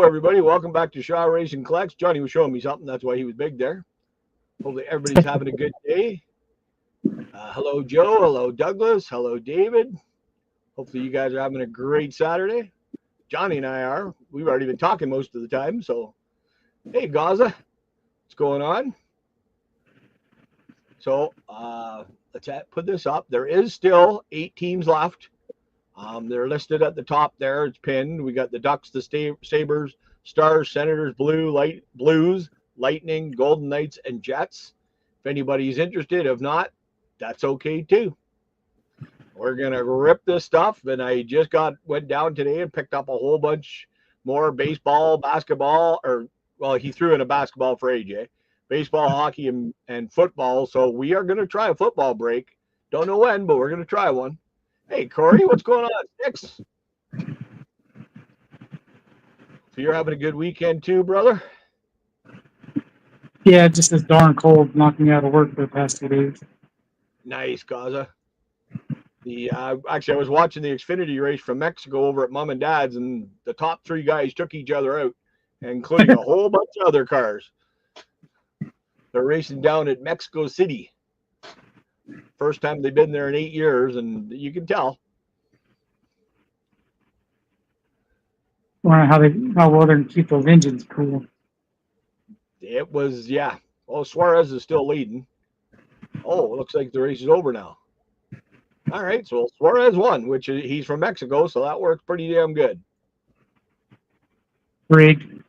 Hello, everybody. Welcome back to Shaw Racing Collects. Johnny was showing me something. That's why he was big there. Hopefully, everybody's having a good day. Hello, Joe. Hello, Douglas. Hello, David. Hopefully, you guys are having a great Saturday. Johnny and I are. We've already been talking most of the time. So, hey, Gaza, what's going on? So, let's put this up. There is still 8 teams left. They're listed at the top there. It's pinned. We got the Ducks, the Sabres, Stars, Senators, Blues, Lightning, Golden Knights, and Jets. If anybody's interested, if not, that's okay too. We're gonna rip this stuff, and I just went down today and picked up a whole bunch more baseball, basketball, he threw in a basketball for AJ, baseball, hockey, and football. So we are gonna try a football break. Don't know when, but we're gonna try one. Hey, Corey, what's going on? Six. So you're having a good weekend too, brother? Yeah, just as darn cold, knocking me out of work for the past 2 days. Nice, Gaza. Actually, I was watching the Xfinity race from Mexico over at Mom and Dad's, and the top 3 guys took each other out, including a whole bunch of other cars. They're racing down at Mexico City. First time they've been there in 8 years, and you can tell. Wondering how well they can keep those engines cool. It was, yeah. Oh, Suarez is still leading. Oh, it looks like the race is over now. All right, so Suarez won, which he's from Mexico, so that works pretty damn good. Rigged.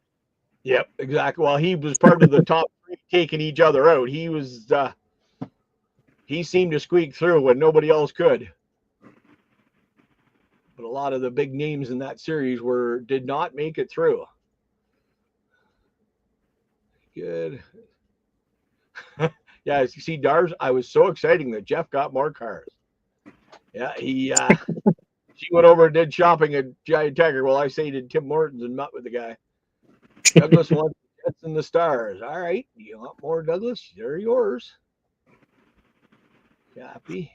Yep, exactly. Well, he was part of the top 3 taking each other out. He seemed to squeak through when nobody else could. But a lot of the big names in that series did not make it through. Good. Yeah, you see, Dars, I was so exciting that Jeff got more cars. Yeah, she went over and did shopping at Giant Tiger. Well, I say did Tim Morton's and met with the guy. Douglas wants the Jets and the Stars. All right, you want more, Douglas? They're yours. Copy.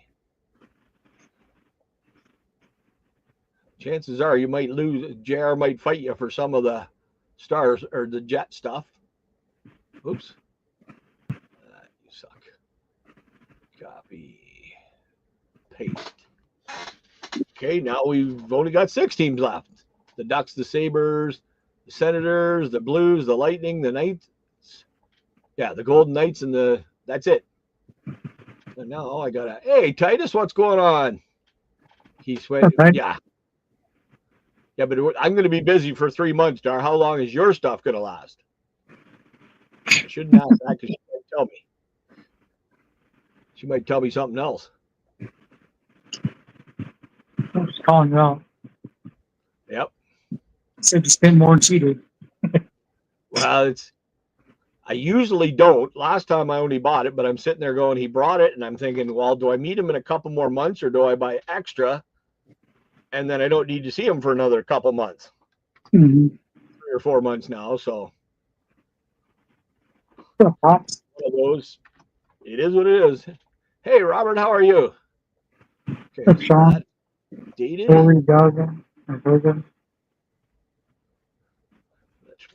Chances are you might lose. JR might fight you for some of the Stars or the Jet stuff. Oops. You suck. Copy. Paste. Okay, now we've only got 6 teams left. The Ducks, the Sabres, the Senators, the Blues, the Lightning, the Knights. Yeah, the Golden Knights, and that's it. And now I gotta. Hey, Titus, what's going on? He went. Okay. Yeah. Yeah, but I'm going to be busy for 3 months, Dar. How long is your stuff going to last? I shouldn't ask that because she might tell me. She might tell me something else. I'm just calling you out. Yep. Said you spent more and cheated. Well, I usually don't. Last time I only bought it, but I'm sitting there going, he brought it, and I'm thinking, well, do I meet him in a couple more months or do I buy extra? And then I don't need to see him for another couple months. Mm-hmm. 3 or 4 months now, so. Pops. One of those. It is what it is. Hey, Robert, how are you? Okay, Sean. Dated. Let's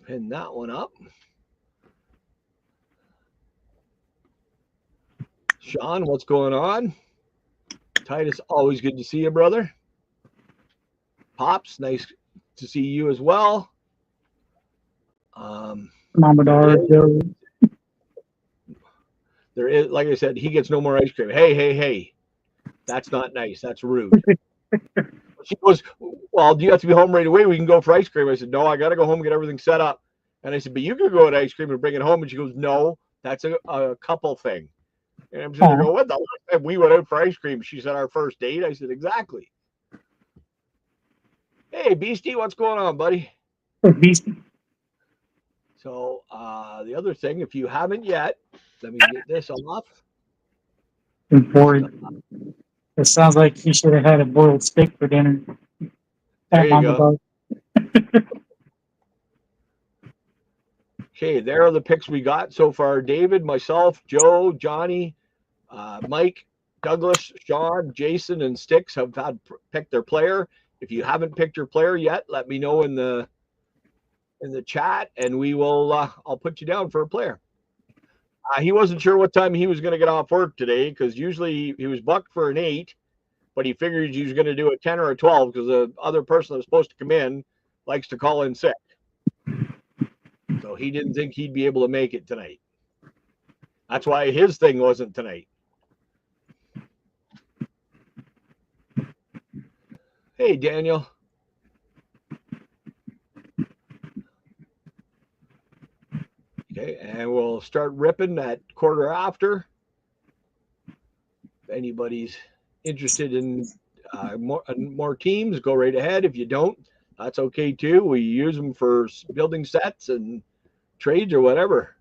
pin that one up. Sean, what's going on? Titus, always good to see you, brother. Pops, nice to see you as well. Mama Dar, Joe. There is, like I said, he gets no more ice cream. Hey. That's not nice. That's rude. She goes, well, do you have to be home right away? We can go for ice cream. I said, no, I got to go home and get everything set up. And I said, but you can go at ice cream and bring it home. And she goes, no, that's a couple thing. And I'm sitting there going, what the last time we went out for ice cream? She said, our first date. I said, exactly. Hey, Beastie, what's going on, buddy? Hey, Beastie. So the other thing, if you haven't yet, let me get this off. Important. It sounds like he should have had a boiled steak for dinner. There you go. Okay, there are the picks we got so far. David, myself, Joe, Johnny, Mike, Douglas, Sean, Jason, and Sticks have picked their player. If you haven't picked your player yet, let me know in the in the chat, and we will. I'll put you down for a player. He wasn't sure what time he was going to get off work today because usually he was booked for an 8, but he figured he was going to do a 10 or a 12 because the other person that was supposed to come in likes to call in sick. So he didn't think he'd be able to make it tonight. That's why his thing wasn't tonight. Hey, Daniel. Okay, and we'll start ripping at quarter after. If anybody's interested in more teams, go right ahead. If you don't, that's okay too. We use them for building sets and trades or whatever.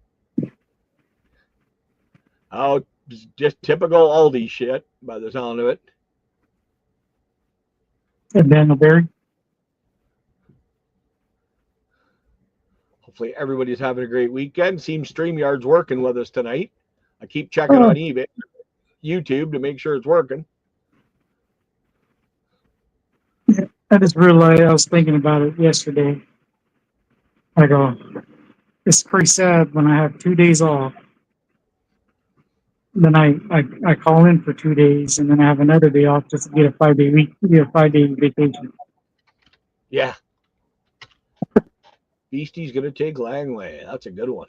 Oh, just typical Aldi shit by the sound of it. And Daniel Berry. Hopefully everybody's having a great weekend. Seems Streamyard's working with us tonight. I keep checking on eBay, YouTube to make sure it's working. I just realized I was thinking about it yesterday. I go, it's pretty sad when I have 2 days off. Then I call in for 2 days, and then I have another day off just to get a 5-day week, get a 5-day vacation. Yeah. Beastie's going to take Langley. That's a good one.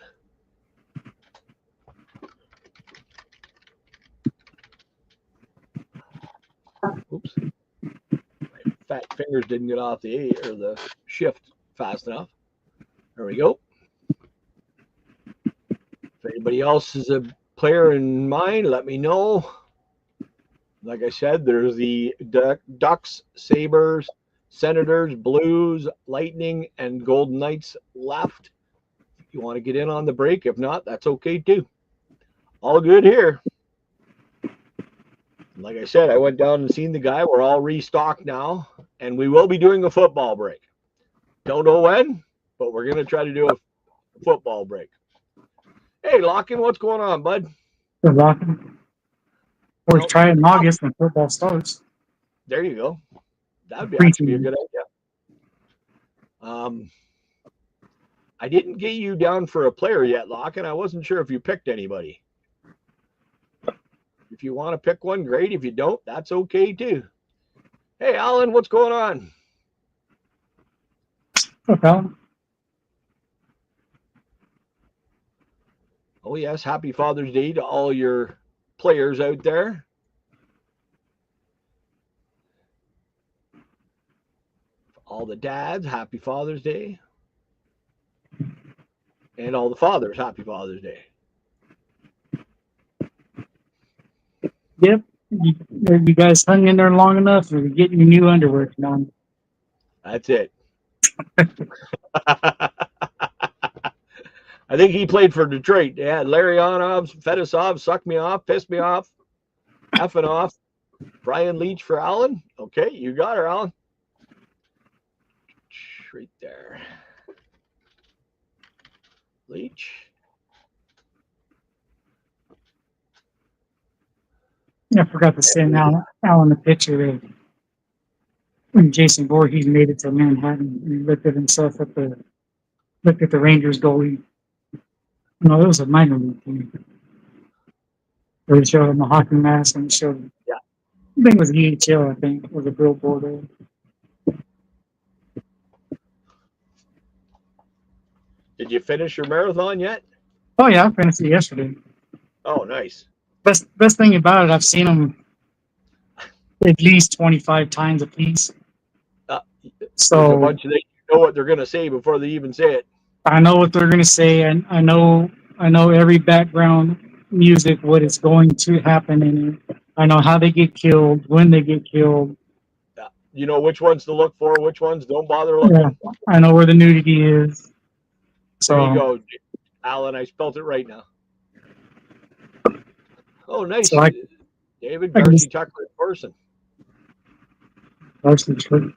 Oops. My fat fingers didn't get off the 8 or the shift fast enough. There we go. If anybody else is a player in mind, let me know. Like I said, there's the Ducks, Sabres, Senators, Blues, Lightning, and Golden Knights left. If you want to get in on the break, if not, that's okay too. All good here. Like I said, I went down and seen the guy. We're all restocked now, and we will be doing a football break. Don't know when, but we're going to try to do a football break. Hey, Lockin, what's going on, bud? Good Lockin. Or try it in August when football starts. There you go. That would actually be a good idea. I didn't get you down for a player yet, Lockin. I wasn't sure if you picked anybody. If you want to pick one, great. If you don't, that's okay too. Hey, Alan, what's going on? What's up, Alan? Oh, yes. Happy Father's Day to all your players out there. All the dads, happy Father's Day. And all the fathers, happy Father's Day. Yep. You guys hung in there long enough, or getting your new underwear on. That's it. I think he played for Detroit. They had Larionov, Fedosov, suck me off, piss me off, effing off. Brian Leach for Allen. Okay, you got her, Allen. Right there. Leach. I forgot to send Alan the picture of when Jason Voorhees made it to Manhattan and looked at himself at the Rangers goalie. No, it was a minor league team. Where they showed him a hockey mask and showed him. Yeah. I think it was EHL, I think, was a billboard there. Did you finish your marathon yet? Oh yeah, I finished it yesterday. Oh, nice. Best thing about it, I've seen them at least 25 times a piece. So a bunch of they know what they're going to say before they even say it. I know what they're going to say, and I know every background music, what is going to happen in it. I know how they get killed, when they get killed. Yeah. You know which ones to look for, which ones don't bother looking. Yeah, I know where the nudity is. So there you go, Alan. I spelled it right now. Oh, nice. So David Darcy Tucker in person. Darcy Tucker.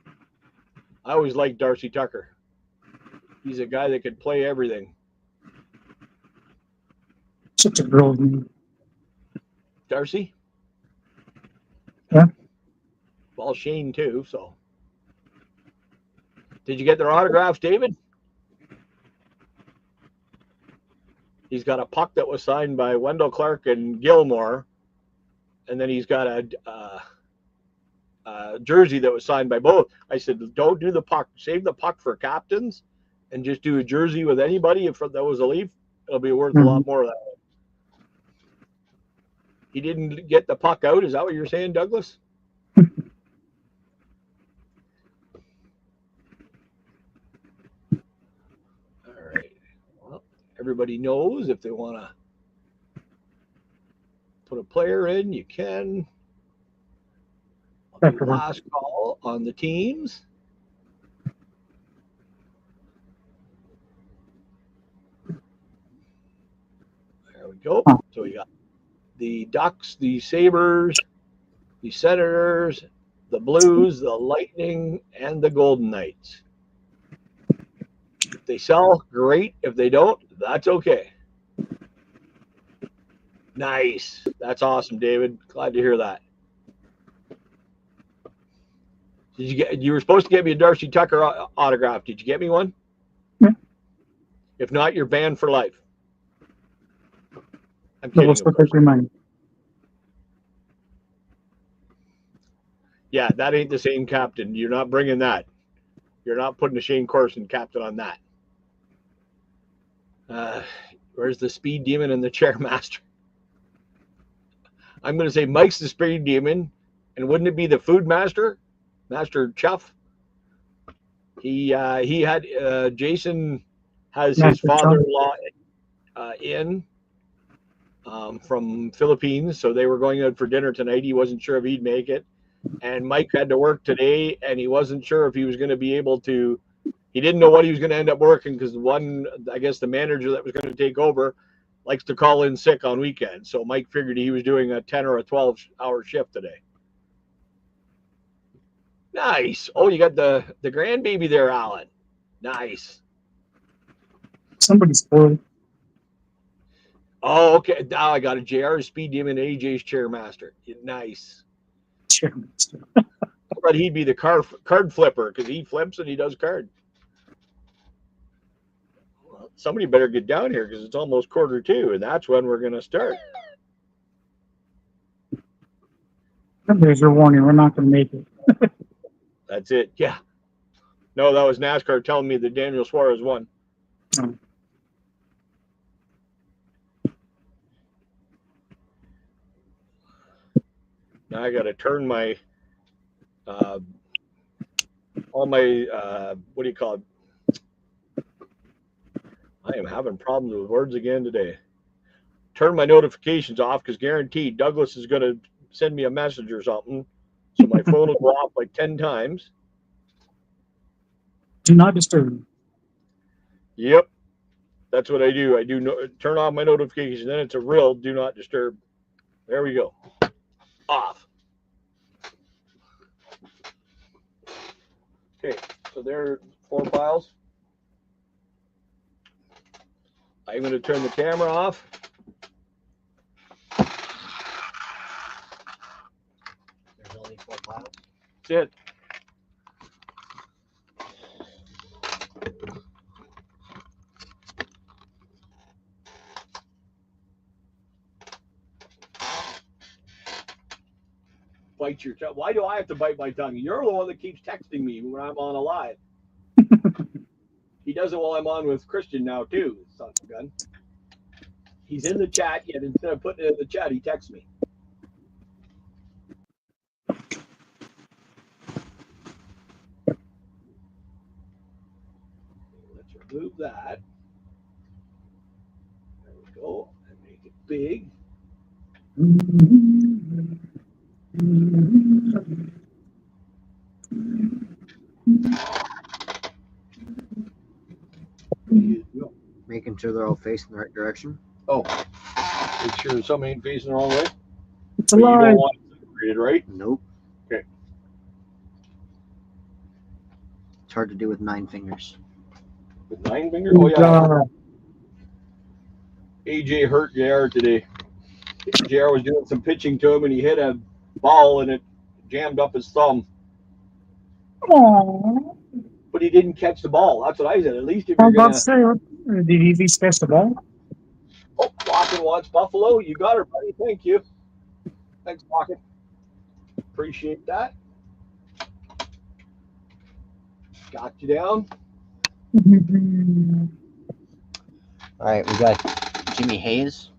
I always liked Darcy Tucker. He's a guy that could play everything. Such a girl's name. Darcy? Yeah. Well, Shane too, so. Did you get their autographs, David? He's got a puck that was signed by Wendell Clark and Gilmore, and then he's got a jersey that was signed by both. I said, don't do the puck. Save the puck for captains, and just do a jersey with anybody. If that was a Leaf, it'll be worth a lot more of that. He didn't get the puck out. Is that what you're saying, Douglas? All right. Well, everybody knows if they want to put a player in, you can. Last call on the teams. There we go. So we got the Ducks, the Sabres, the Senators, the Blues, the Lightning, and the Golden Knights. If they sell, great. If they don't, that's okay. Nice. That's awesome, David. Glad to hear that. You were supposed to get me a Darcy Tucker autograph. Did you get me one? Yeah. If not, you're banned for life. I'm kidding. Your money. Yeah, that ain't the same captain. You're not bringing that. You're not putting a Shane Corson captain on that. Where's the speed demon and the chairmaster? I'm going to say Mike's the speed demon, and wouldn't it be the food master, Master Chuff? He had Jason has his father-in-law in from Philippines, so they were going out for dinner tonight. He wasn't sure if he'd make it, and Mike had to work today, and he wasn't sure if he was going to be able to. He didn't know what he was going to end up working because the manager that was going to take over likes to call in sick on weekends. So Mike figured he was doing a 10 or a 12-hour shift today. Nice. Oh, you got the grandbaby there, Alan. Nice. Somebody's spoiled. Oh, okay. Now I got a JR Speed Demon, AJ's Chairmaster. Nice. Chairmaster. But he'd be the card flipper because he flips and he does card. Well, somebody better get down here because it's almost 1:45, and that's when we're going to start. There's your warning. We're not going to make it. That's it. Yeah. No, that was NASCAR telling me that Daniel Suarez won. Oh. Now I got to turn my all my what do you call it? I am having problems with words again today. Turn my notifications off because guaranteed Douglas is going to send me a message or something. So my phone will go off like 10 times. Do not disturb. Yep. That's what I do. I do turn off my notifications. Then it's a real do not disturb. There we go. Off. Okay. So there are 4 files. I'm going to turn the camera off. There's only 4 files. That's it. Bite your tongue. Why do I have to bite my tongue? You're the one that keeps texting me when I'm on a live. He does it while I'm on with Christian now too. Son of a gun. He's in the chat, yet instead of putting it in the chat, he texts me. Let's remove that. There we go. And make it big. Making sure they're all facing the right direction. Oh, make sure some ain't facing the wrong way. It's a But you lie. don't want it separated, right? Nope. Okay. It's hard to do with 9 fingers. With 9 fingers? Oh, yeah. AJ hurt JR today. JR was doing some pitching to him, and he hit a ball, and it jammed up his thumb. Aww. But he didn't catch the ball. That's what I said. At least if I you're was about going to to... say, did he at least catch the ball? Walken wants Buffalo. You got her, buddy. Thank you. Thanks, Walken. Appreciate that. Got you down. All right, we got Jimmy Hayes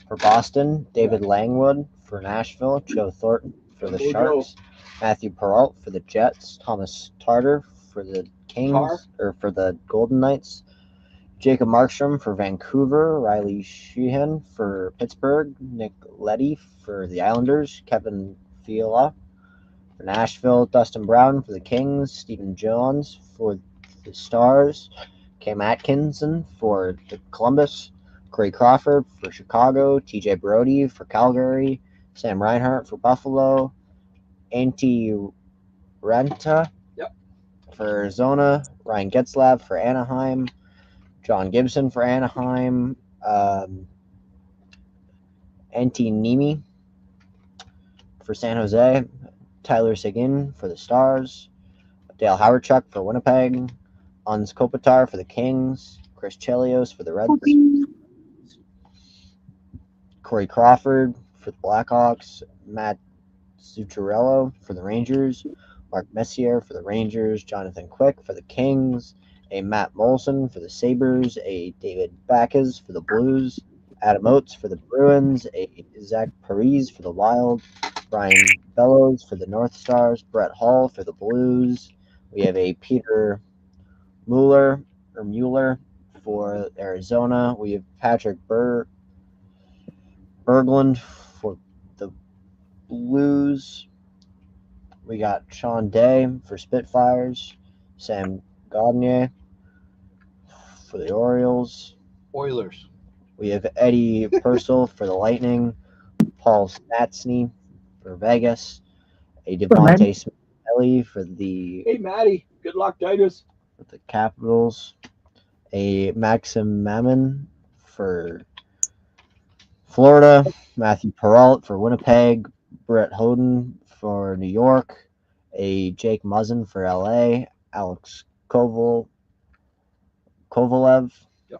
for Boston, David Langwood for Nashville, Joe Thornton for the Jumbo Sharks, Matthew Perrault for the Jets, Thomas Tarter for the Kings Tar. or for the Golden Knights, Jacob Markstrom for Vancouver, Riley Sheehan for Pittsburgh, Nick Leddy for the Islanders, Kevin Fiala for Nashville, Dustin Brown for the Kings, Stephen Jones for the Stars, Cam Atkinson for the Columbus, Corey Crawford for Chicago, TJ Brody for Calgary, Sam Reinhart for Buffalo, Antti Ranta for Arizona, Ryan Getzlav for Anaheim, John Gibson for Anaheim, Antti Niemi for San Jose, Tyler Seguin for the Stars, Dale Howardchuk for Winnipeg, Hans Kopitar for the Kings, Chris Chelios for the Red Sox, Corey Crawford for the Blackhawks, Matt Zuccarello for the Rangers, Mark Messier for the Rangers, Jonathan Quick for the Kings, a Matt Molson for the Sabres, a David Backes for the Blues, Adam Oates for the Bruins, a Zach Parise for the Wild, Brian Bellows for the North Stars, Brett Hall for the Blues. We have a Peter Mueller for Arizona. We have Patrick Berglund for the Blues. We got Sean Day for Spitfires, Sam Gagne for the Orioles. Oilers. We have Eddie Purcell for the Lightning, Paul Stastny for Vegas, a Devontae Smith for the Hey, Maddie. Good luck, Titus. with the Capitals, a Maxim Mammon for Florida, Matthew Perrault for Winnipeg, Brett Hoden for New York, a Jake Muzzin for LA, Alex Kovalev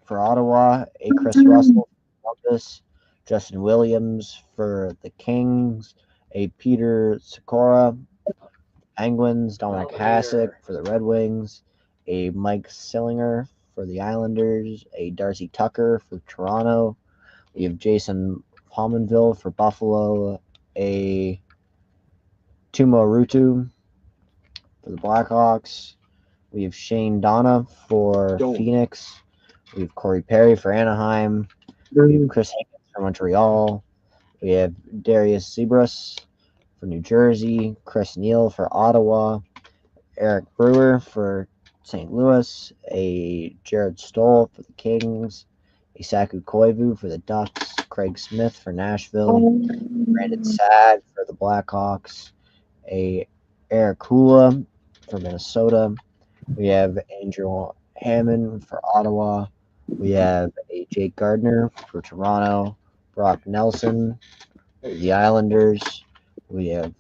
for Ottawa, a Chris Russell for Columbus, Justin Williams for the Kings, a Peter Sikora, Penguins, Dominic Hasek for the Red Wings, a Mike Sillinger for the Islanders, a Darcy Tucker for Toronto. We have Jason Pominville for Buffalo, a Tumo Rutu for the Blackhawks. We have Shane Donna for Phoenix. We have Corey Perry for Anaheim. We have Chris Higgins for Montreal. We have Darius Zebras for New Jersey. Chris Neal for Ottawa. Eric Brewer for St. Louis. A Jared Stoll for the Kings. A Saku Koivu for the Ducks. Craig Smith for Nashville. Brandon Saad for the Blackhawks. A Eric Hula for Minnesota. We have Andrew Hammond for Ottawa. We have a Jake Gardner for Toronto. Brock Nelson for the Islanders. We have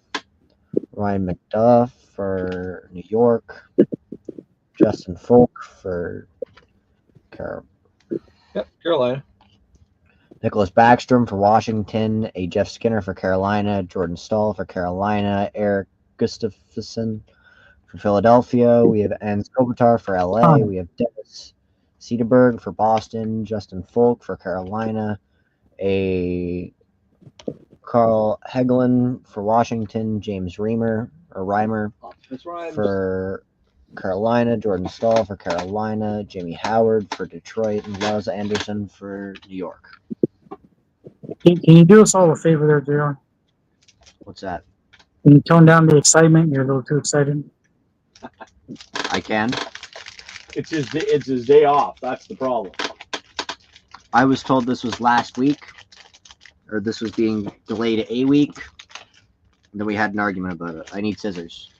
Ryan McDuff for New York. Justin Folk for Carolina. Nicholas Backstrom for Washington. A Jeff Skinner for Carolina. Jordan Stahl for Carolina. Eric Gustafsson for Philadelphia. We have Ans Kopitar for LA. We have Dennis Cedarberg for Boston. Justin Folk for Carolina. A Carl Hagelin for Washington. James Reimer for Carolina. Jordan Stahl for Carolina. Jamie Howard for Detroit. And Lars Anderson for New York. Can you do us all a favor there, Darren? What's that? Can you tone down the excitement? You're a little too excited. I can. It's his day off. That's the problem. I was told this was last week, or this was being delayed a week. And then we had an argument about it. I need scissors.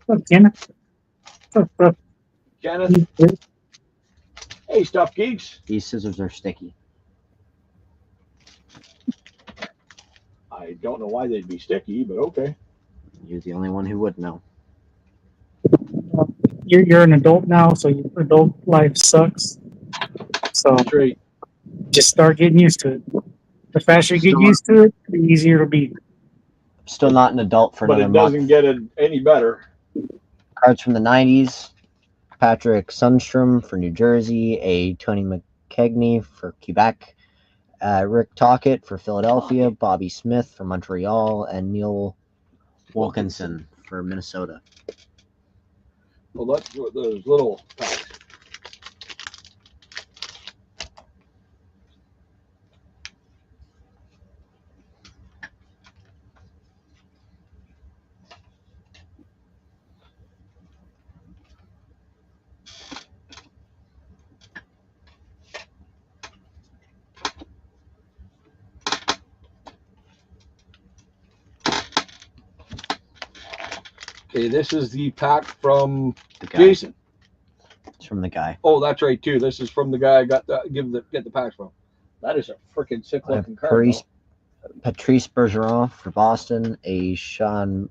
Look, Kenneth. Look. Kenneth. Hey, Stuff Geeks. These scissors are sticky. I don't know why they'd be sticky, but okay. You're the only one who would know. you're an adult now, so your adult life sucks. So That's right. just start getting used to it. The faster you get Still, used to it, the easier it'll be. still not an adult for But another it doesn't month. get it any better. Cards from the 90s. Patrick Sundstrom for New Jersey. A Tony McKegney for Quebec. Rick Tocchet for Philadelphia. Bobby Smith for Montreal. And Neil Wilkinson for Minnesota. Well, that's what those little packs. Okay, this is the pack from The guy. Jason. It's from the guy. Oh, that's right too. This is from the guy I got get the packs from. That is a freaking sick looking card. Patrice Bergeron for Boston. A Sean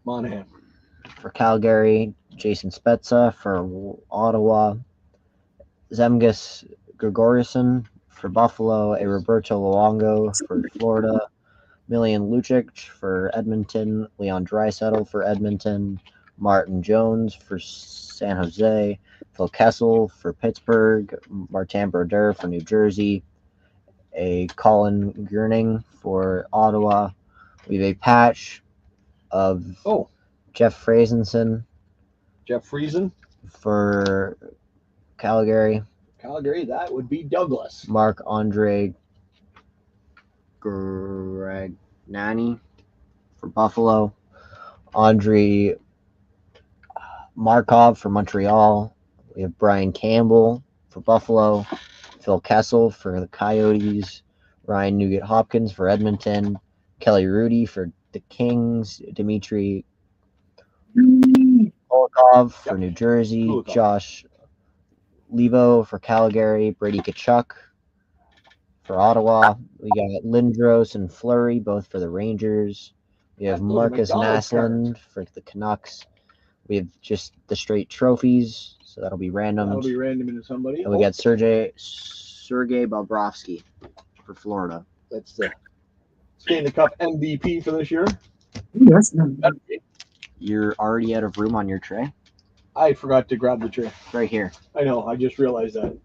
Monahan. for Calgary. Jason Spezza for Ottawa. Zemgus Gregoriuson for Buffalo. A Roberto Luongo for Florida. Milian Lucic for Edmonton. Leon Draisaitl for Edmonton. Martin Jones for San Jose. Phil Kessel for Pittsburgh. Martin Brodeur for New Jersey. A Colin Gurning for Ottawa. We have a patch of Jeff Friesensen. Jeff Friesen for Calgary. Calgary, that would be Douglas. Marc-Andre Gragnani for Buffalo. Andrei Markov for Montreal. We have Brian Campbell for Buffalo. Phil Kessel for the Coyotes. Ryan Nugent-Hopkins for Edmonton. Kelly Rudy for the Kings. Dmitry Kulikov for New Jersey. Kulikov. Josh Levo for Calgary. Brady Tkachuk for Ottawa. We got Lindros and Fleury, both for the Rangers. We have Those are Marcus McDonald's Naslund for the Canucks. We have just the straight trophies, so that'll be random. That'll be random into somebody. And we got Sergei Bobrovsky for Florida. That's the Stanley Cup MVP for this year. Ooh, that's not bad. You're already out of room on your tray? I forgot to grab the tray. Right here. I know. I just realized that.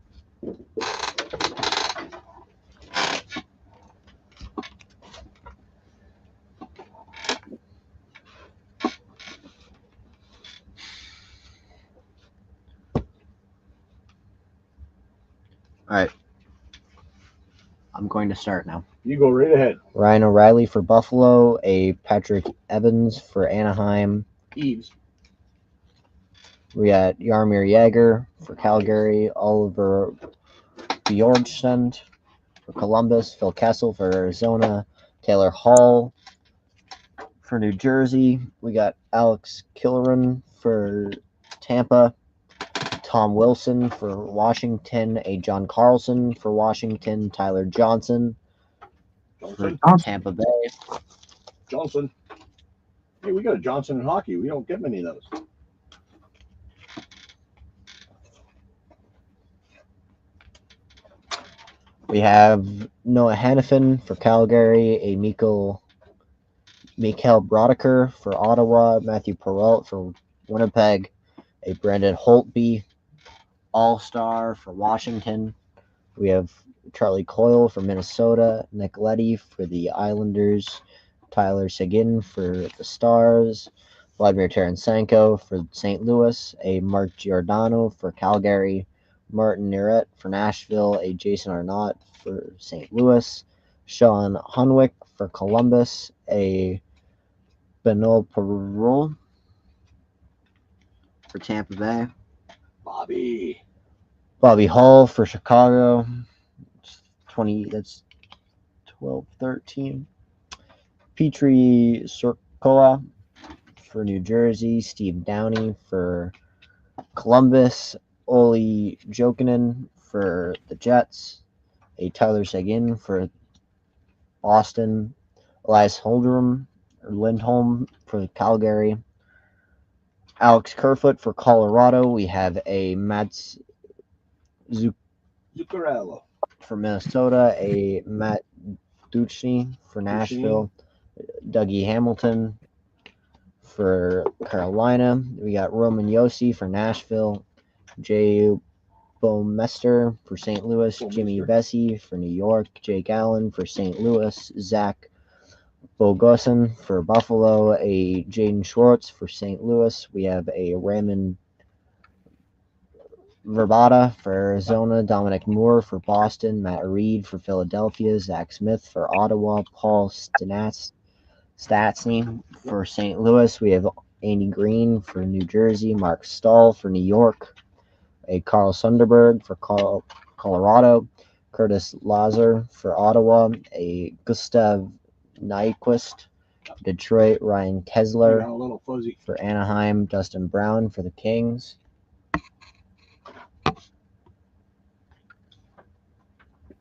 All right. I'm going to start now. You go right ahead. Ryan O'Reilly for Buffalo. A Patrick Evans for Anaheim. Eves. We got Jaromir Jagr for Calgary. Oliver Bjorkstrand for Columbus. Phil Kessel for Arizona. Taylor Hall for New Jersey. We got Alex Killeran for Tampa. Tom Wilson for Washington. A John Carlson for Washington. Tyler Johnson for Tampa Bay. Johnson. Hey, we got a Johnson in hockey. We don't get many of those. We have Noah Hannafin for Calgary. A Mikael Broddicker for Ottawa. Matthew Perrault for Winnipeg. A Brandon Holtby All-Star for Washington. We have Charlie Coyle for Minnesota. Nick Leddy for the Islanders. Tyler Seguin for the Stars. Vladimir Tarasenko for St. Louis. A Mark Giordano for Calgary. Martin Neret for Nashville. A Jason Arnott for St. Louis. Sean Hunwick for Columbus. A Benoit Perreault for Tampa Bay. Bobby Hull for Chicago. 20, that's 12-13. Petri Sorkola for New Jersey. Steve Downey for Columbus. Oli Jokinen for the Jets. A Tyler Seguin for Boston. Elias Lindholm for Calgary. Alex Kerfoot for Colorado. We have a Matt Zuccarello. for Minnesota, a Matt Duchney for Nashville, Dougie Hamilton for Carolina. We got Roman Yossi for Nashville, Jay Bomester for St. Louis, Jimmy Vesey for New York, Jake Allen for St. Louis, Zach Bogosen for Buffalo, a Jaden Schwartz for St. Louis. We have a Raymond Verbata for Arizona, Dominic Moore for Boston, Matt Reed for Philadelphia, Zach Smith for Ottawa, Paul Stastny for St. Louis. We have Andy Green for New Jersey, Mark Stahl for New York, a Carl Sunderberg for Colorado, Curtis Lazar for Ottawa, a Gustav Nyquist for Detroit, Ryan Kesler for Anaheim, Dustin Brown for the Kings.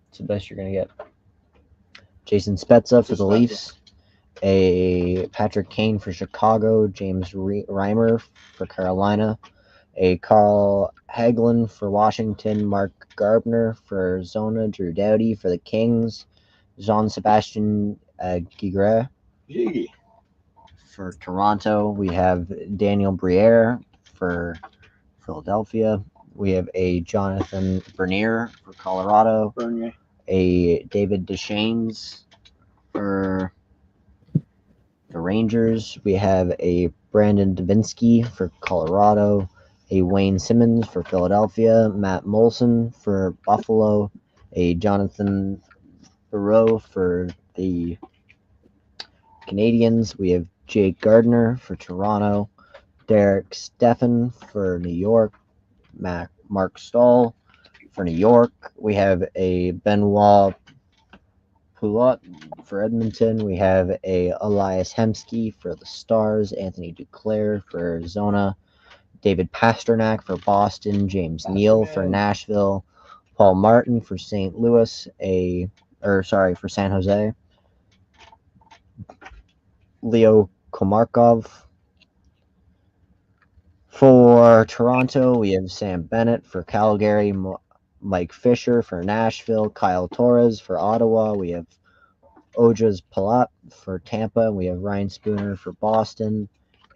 It's the best you're going to get. Jason Spezza for the Leafs, a Patrick Kane for Chicago, James Reimer for Carolina, a Carl Hagelin for Washington, Mark Gardner for Arizona, Drew Doughty for the Kings, Jean-Sebastian Giguere for Toronto. We have Daniel Briere for Philadelphia. We have a Jonathan Bernier for Colorado, a David Deschaines for the Rangers. We have a Brandon Davinsky for Colorado, a Wayne Simmons for Philadelphia, Matt Molson for Buffalo, a Jonathan Barreau for the Canadiens. We have Jake Gardner for Toronto, Derek Steffen for New York, Mark Stahl for New York. We have a Benoit Pouliot for Edmonton. We have a Elias Hemsky for the Stars, Anthony Duclair for Arizona, David Pasternak for Boston, James Neal for Nashville, Paul Martin for St. Louis, for San Jose, Leo Komarkov for Toronto. We have Sam Bennett for Calgary, Mike Fisher for Nashville, Kyle Torres for Ottawa. We have Ojas Palat for Tampa, and we have Ryan Spooner for Boston,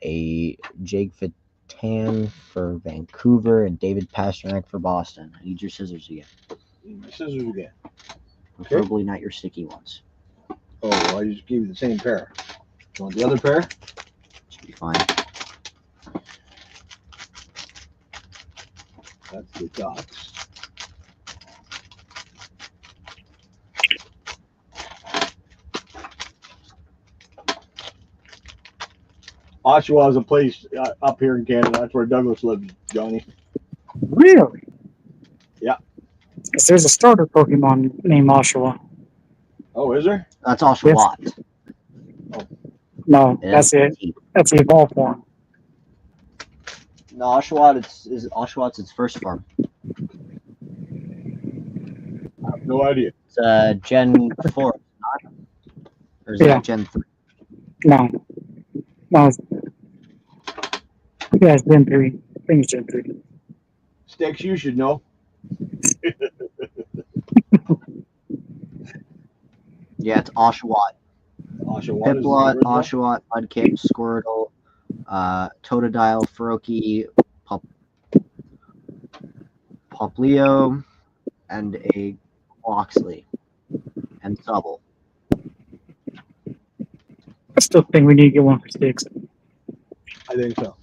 a Jake Tan for Vancouver, and David Pasternak for Boston. I need your scissors again. My scissors again. Preferably not your sticky ones. Oh, well, I just gave you the same pair. You want the other pair? Should be fine. That's the Ducks. Oshawa is a place up here in Canada. That's where Douglas lives, Johnny. Really? Yeah. Because there's a starter Pokemon named Oshawa. Oh, is there? That's Oshawott. Yes. No, that's it. That's the evolved form. No, Oshawott's its first form. I have no idea. It's Gen 4, not? Or is that Gen 3? No. Yeah, it's Gen 3. I think it's Gen 3. Sticks, you should know. Yeah, it's Oshawott. Piplup, Oshawott, Mudkip, Squirtle, Totodile, Froakie, Poplio, and a Oxley, and Subble. I still think we need to get one for Sticks. I think so.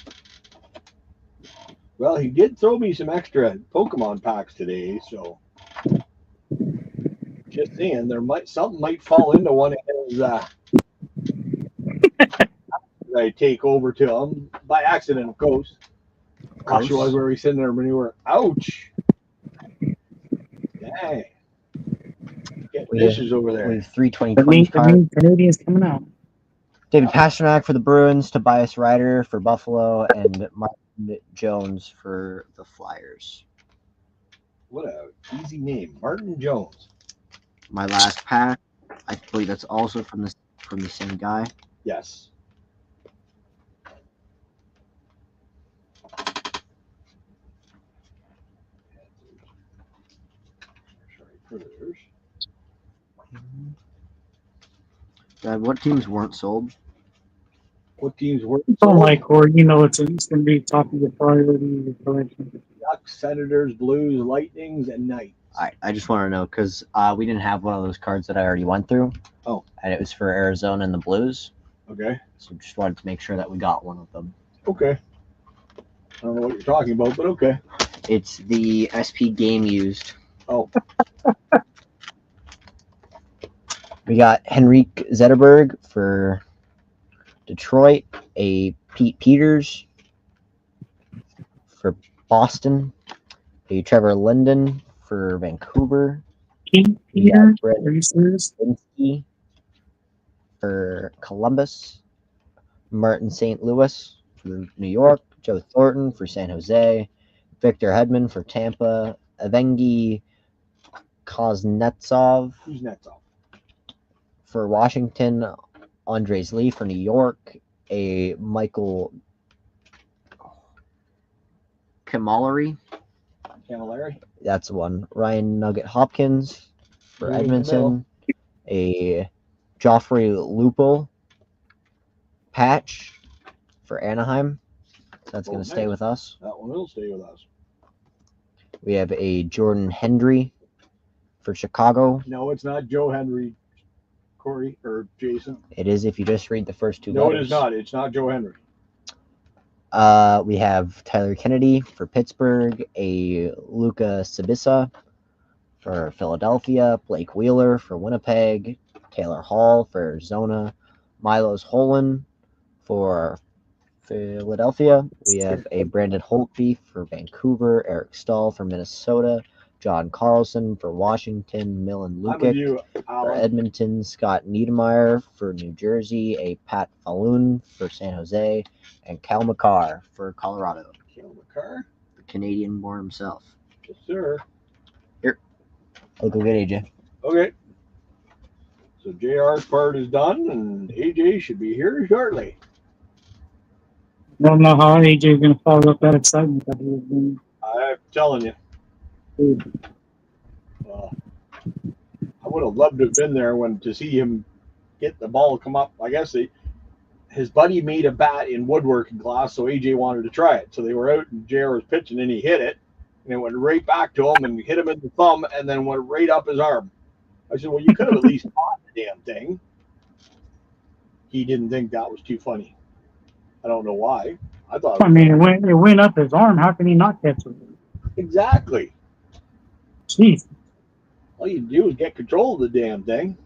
Well, he did throw me some extra Pokemon packs today, so just saying something might fall into one of his that I take over to him by accident, of course. Oshawa, where we sitting there manure. Ouch! Dang. Getting dishes over there. We have 320 cards. Canadians coming out. David Pasternak for the Bruins, Tobias Ryder for Buffalo, and Martin Jones for the Flyers. What a easy name, Martin Jones. My last pack, I believe that's also from the same guy. Yes. What teams weren't sold? What teams were Don't like Corey. You know it's going to be top of your priority your collection. Ducks, Senators, Blues, Lightnings, and Knights. I just want to know because we didn't have one of those cards that I already went through. Oh. And it was for Arizona and the Blues. Okay. So just wanted to make sure that we got one of them. Okay. I don't know what you're talking about, but okay. It's the SP game used. Oh. We got Henrik Zetterberg for Detroit, a Pete Peters for Boston, a Trevor Linden for Vancouver. Pete Peters? Are you serious? Linsky for Columbus, Martin St. Louis for New York, Joe Thornton for San Jose, Victor Hedman for Tampa, Evgeny Kuznetsov Who's Netsov? for Washington, Andres Lee for New York, a Michael Camilleri. That's one. Ryan Nugget Hopkins for Edmonton, a Joffrey Lupul patch for Anaheim. So that's going to stay with us. That one will stay with us. We have a Jordan Hendry for Chicago. No, it's not Joe Henry, Corey, or Jason. It is if you just read the first two No, letters. it is not. It's not Joe Henry. We have Tyler Kennedy for Pittsburgh, a Luca Sabissa for Philadelphia, Blake Wheeler for Winnipeg, Taylor Hall for Arizona, Milos Holland for Philadelphia. We have a Brandon Holtby for Vancouver, Eric Stahl for Minnesota, John Carlson for Washington, Milan Lukic for Edmonton, Scott Niedermayer for New Jersey, a Pat Falloon for San Jose, and Cal McCarr for Colorado. Cal McCarr? The Canadian-born himself. Yes, sir. Here. I'll go get AJ. Okay. So JR's part is done, and AJ should be here shortly. I don't know how AJ is going to follow up that excitement that he was doing. I'm telling you. I would have loved to have been there to see him get the ball come up. I guess his buddy made a bat in woodworking class, so AJ wanted to try it. So they were out, and JR was pitching, and he hit it, and it went right back to him and hit him in the thumb, and then went right up his arm. I said, well, you could have at least caught the damn thing. He didn't think that was too funny. I don't know why. I mean, it went up his arm. How can he not catch it? Exactly. Jeez. All you do is get control of the damn thing.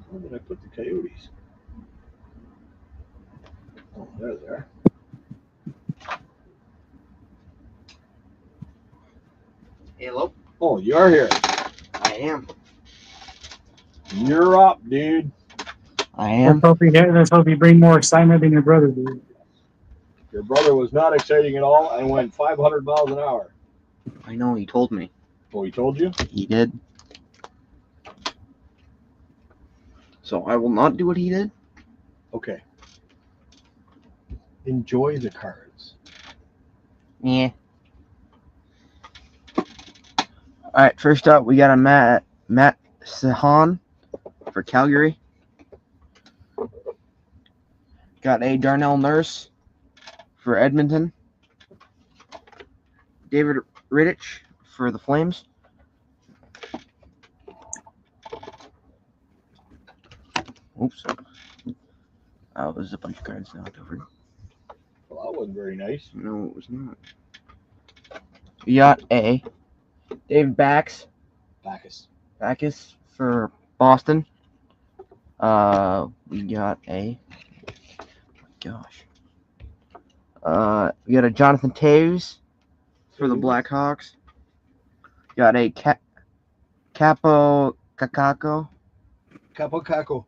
Where did I put the coyotes? Oh, there they are. Hello. Oh, you are here. I am. You're up, dude. I am. Let's hope you bring more excitement than your brother did. Your brother was not exciting at all and went 500 miles an hour. I know, he told me. Oh, he told you? He did. So I will not do what he did. Okay. Enjoy the cards. Yeah. All right, first up, we got a Matt Sahan for Calgary. Got a Darnell Nurse for Edmonton. David Rittich for the Flames. Oops. Oh, there's a bunch of cards knocked over. Well, that wasn't very nice. No, it was not. We got a Dave Backus for Boston. We got a we got a Jonathan Taves for the Blackhawks. Got a Capo Cacaco for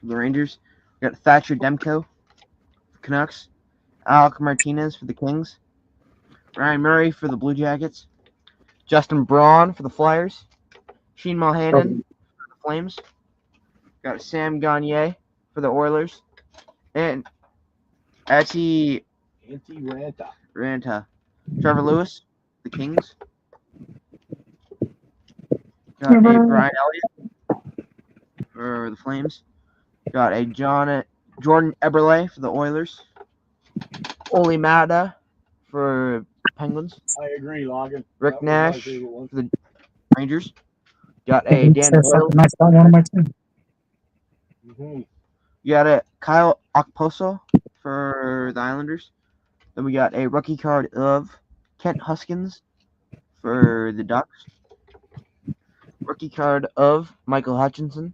the Rangers. We got Thatcher Demko for Canucks. Alec Martinez for the Kings. Ryan Murray for the Blue Jackets. Justin Braun for the Flyers. Sheen Mulhannon for the Flames. Got Sam Gagner for the Oilers. And Antti Ranta Trevor Lewis, the Kings. Got a Brian Elliott for the Flames. Got a Jordan Eberle for the Oilers. Oli Mata for Penguins. I agree, Logan. Rick That was my Nash favorite one. for the Rangers. Got a Dan Says Boyle. something nice about one of my team. Mm-hmm. You got a Kyle Okposo for the Islanders. Then we got a rookie card of Kent Huskins for the Ducks. Rookie card of Michael Hutchinson.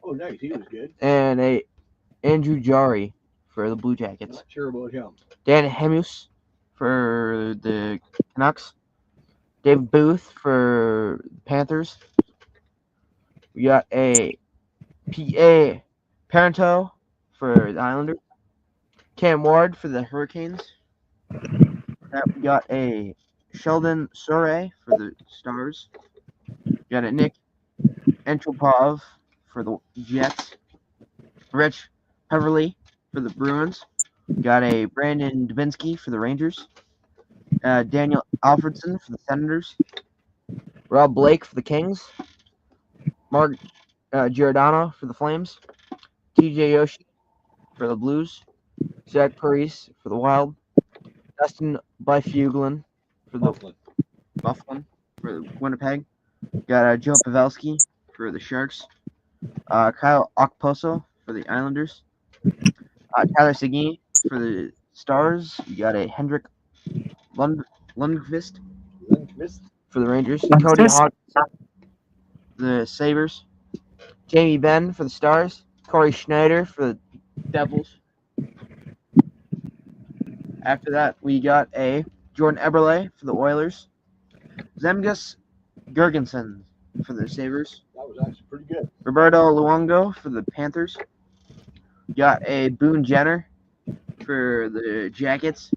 Oh, nice. He was good. And a Andrew Jari for the Blue I'm Jackets. not sure about him. Dan Hemus for the Canucks. Dave Booth for the Panthers. We got a P.A. Parento for the Islanders. Cam Ward for the Hurricanes. We got a Sheldon Surrey for the Stars. We got a Nick Entropov for the Jets. Rich Heverly for the Bruins. We got a Brandon Dubinsky for the Rangers. Daniel Alfredson for the Senators. Rob Blake for the Kings. Mark Giordano for the Flames. TJ Yoshi for the Blues. Zach Parise for the Wild. Dustin Byfuglien for the Buffalo for the Winnipeg. Got Joe Pavelski for the Sharks. Kyle Okposo for the Islanders. Tyler Seguin for the Stars. You got a Hendrik Lundqvist for the Rangers. Cody Hogg for the Sabres. Jamie Benn for the Stars. Corey Schneider for the Devils. After that, we got a Jordan Eberle for the Oilers. Zemgus Girgensson for the Sabres. That was actually pretty good. Roberto Luongo for the Panthers. Got a Boone Jenner for the Jackets.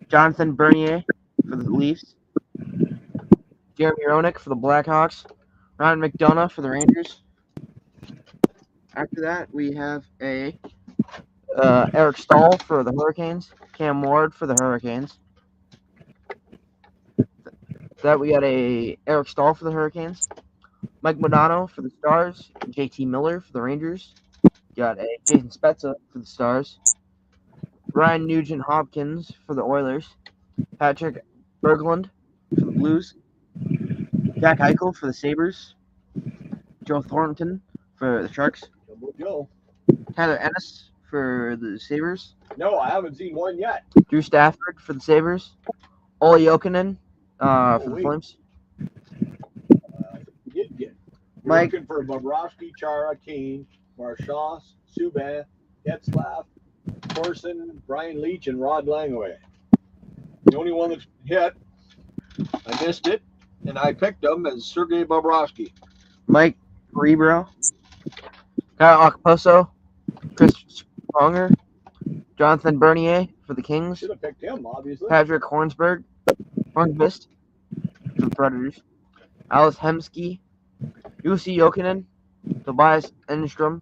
Jonathan Bernier for the Leafs. Jeremy Roenick for the Blackhawks. Ryan McDonough for the Rangers. After that, we have a Eric Stahl for the Hurricanes. Cam Ward for the Hurricanes. That we got a Eric Stahl for the Hurricanes. Mike Modano for the Stars. JT Miller for the Rangers. Got a Jason Spezza for the Stars. Ryan Nugent Hopkins for the Oilers. Patrick Berglund for the Blues. Jack Eichel for the Sabres. Joe Thornton for the Sharks. Joe. Tyler Ennis for the Sabres. No, I haven't seen one yet. Drew Stafford for the Sabres. Olli Jokinen for the Flames. We did get. We're Mike. looking for Bobrovsky, Chara, Kane, Marchand, Subban, Getzlaff, Corson, Brian Leach, and Rod Langway. The only one that's hit, I missed it, and I picked him as Sergei Bobrovsky. Mike Rebro. Kyle Okposo. Chris Pronger. Jonathan Bernier for the Kings. Should have picked him, obviously. Patrick Hornsberg. Hornqvist for the Predators. Alice Hemsky. Jussi Jokinen. Tobias Enstrom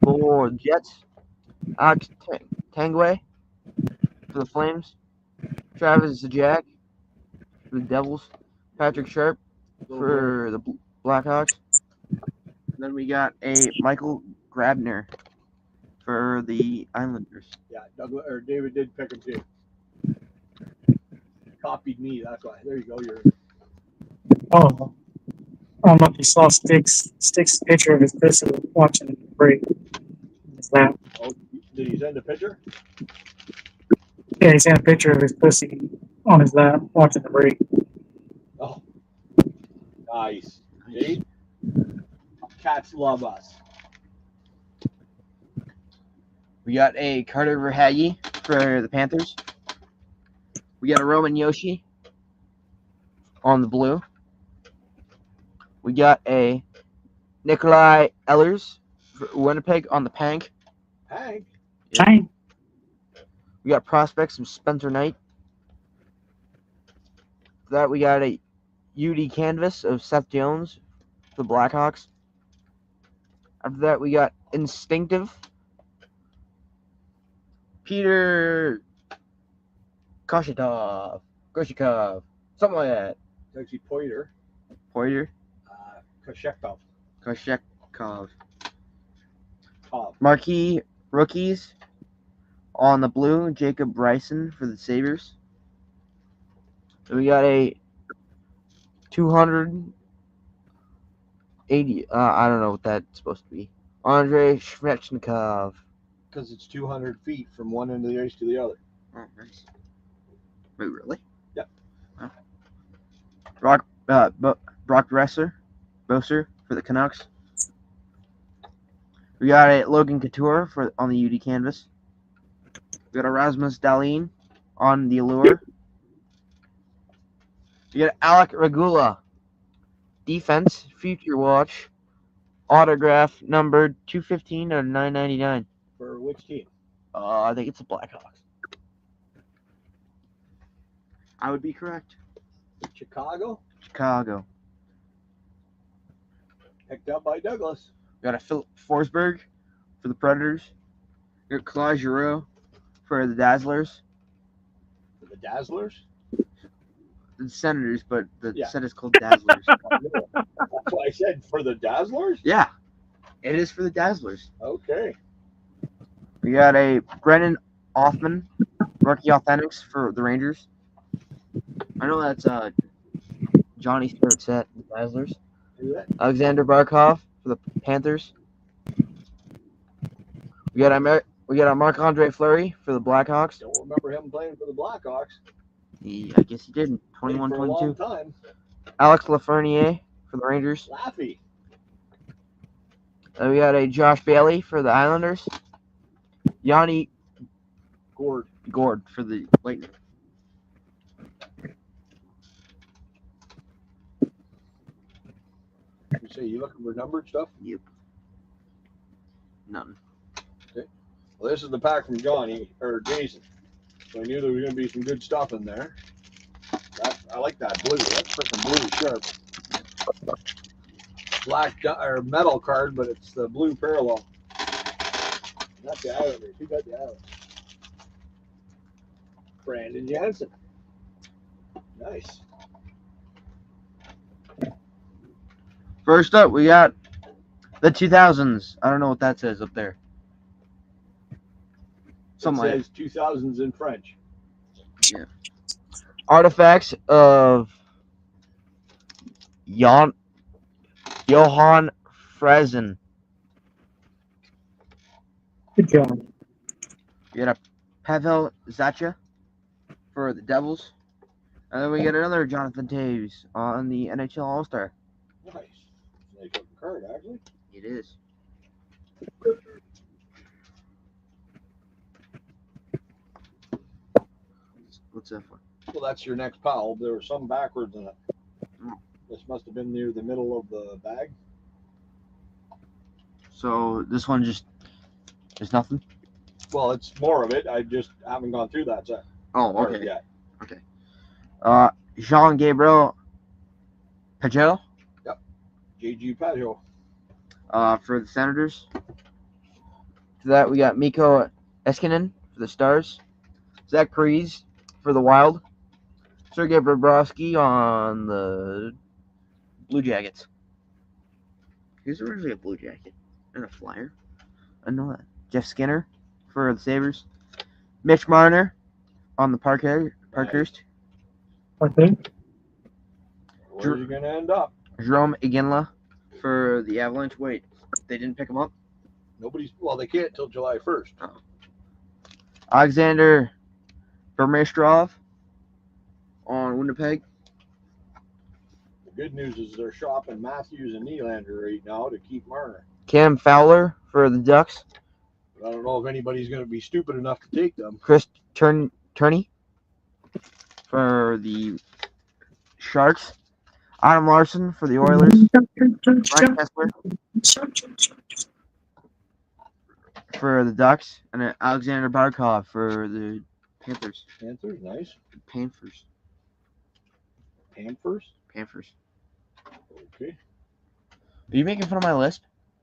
for the Jets. Alex Tangway for the Flames. Travis Zajac for the Devils. Patrick Sharp for the Blackhawks. Then we got a Michael Grabner for the Islanders. Yeah, Douglas or David did pick him too. Copied me, that's why. There you go. You're Oh, I don't know if you saw Stick's picture of his pussy watching the break. Is that? oh, did he send a picture? Yeah, he sent a picture of his pussy on his lap watching the break. Oh. Nice. See? Cats love us. We got a Carter Verhaeghe for the Panthers. We got a Roman Yoshi on the blue. We got a Nikolai Ehlers for Winnipeg on the Pank. Hank. Giant. We got prospects from Spencer Knight. For that we got a UD canvas of Seth Jones for the Blackhawks. After that we got Instinctive Peter Koshikov, something like that. It's actually Poiter. Poirier, Koshekov. Koshekov. Top. Marquee rookies on the blue, Jacob Bryson for the Sabres. Then we got a 280. I don't know what that's supposed to be. Andrei Shmechnikov. Because it's 200 feet from one end of the ice to the other. Oh, nice. Wait, really? Yep. Wow. Brock Boeser for the Canucks. We got a Logan Couture on the UD canvas. We got a Rasmus Dahlin on the Allure. We got Alec Regula, defense, future watch, autograph numbered 215 out of 999. For which team? I think it's the Blackhawks. I would be correct. Chicago? Chicago. Picked up by Douglas. We got a Philip Forsberg for the Predators. We got Claude Giroux for the Dazzlers. For the Dazzlers? The Senators, but the Yeah. set is called Dazzlers. That's why I said for the Dazzlers? Yeah, it is for the Dazzlers. Okay. We got a Brennan Othman, rookie authentics for the Rangers. I know that's Johnny's favorite set, the Dazzlers. Who's that? Alexander Barkov for the Panthers. We got a Marc-Andre Fleury for the Blackhawks. Don't remember him playing for the Blackhawks. I guess he did in Played 21, for a long 22. time. Alex Lafreniere for the Rangers. Laffy. We got a Josh Bailey for the Islanders. Yanni Gord. Gord for the Lightning. You say you looking for numbered stuff? Yep. Nothing. Well, this is the pack from Johnny or Jason. So I knew there was going to be some good stuff in there. I like that blue. That's freaking blue sharp. Black or metal card, but it's the blue parallel. Not the Islanders. Who got the Islanders? Brandon Jansen. Nice. First up, we got the 2000s. I don't know what that says up there. Something It like says 2000s in French. artifacts of Johann Friesen. Good job. We got a Pavel Zacha for the Devils. And then we got another Jonathan Taves on the NHL All-Star. Nice. Nice looking card, actually. It is. What's that for? Well, that's your next pile. There was some backwards in it. Oh. This must have been near the middle of the bag. So this one just is nothing? Well, it's more of it. I just haven't gone through that set Oh, card okay. yet. Jean-Gabriel Pagel JG Pajot. for the Senators. To that, we got Mikko Eskinen for the Stars. Zach Parise for the Wild. Sergei Bobrovsky on the Blue Jackets. He's originally a Blue Jacket and a Flyer. I know that. Jeff Skinner for the Sabres. Mitch Marner on the Parkhurst. Okay. Where's he going to end up? Jerome Iginla for the Avalanche. Wait, they didn't pick him up? Well, they can't till July 1st. Alexander Burmistrov on Winnipeg. The good news is they're shopping Matthews and Nylander right now to keep Marner. Cam Fowler for the Ducks. But I don't know if anybody's going to be stupid enough to take them. Chris Turney for the Sharks. Adam Larson for the Oilers. Ryan Kessler for the Ducks. And Alexander Barkov for the Panthers. Panthers, nice. Panthers. Panthers. Okay. Are you making fun of my list?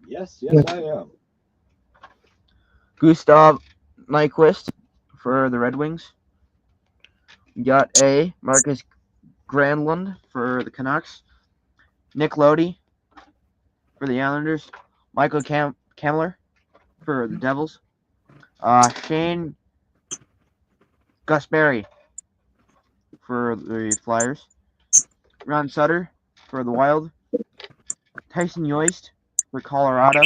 Yes, I am. Gustav Nyquist for the Red Wings. You got a Marcus Granlund for the Canucks. Nick Lodi for the Islanders. Michael Kamler for the Devils. Shane Gusberry for the Flyers. Ron Sutter for the Wild. Tyson Yost for Colorado.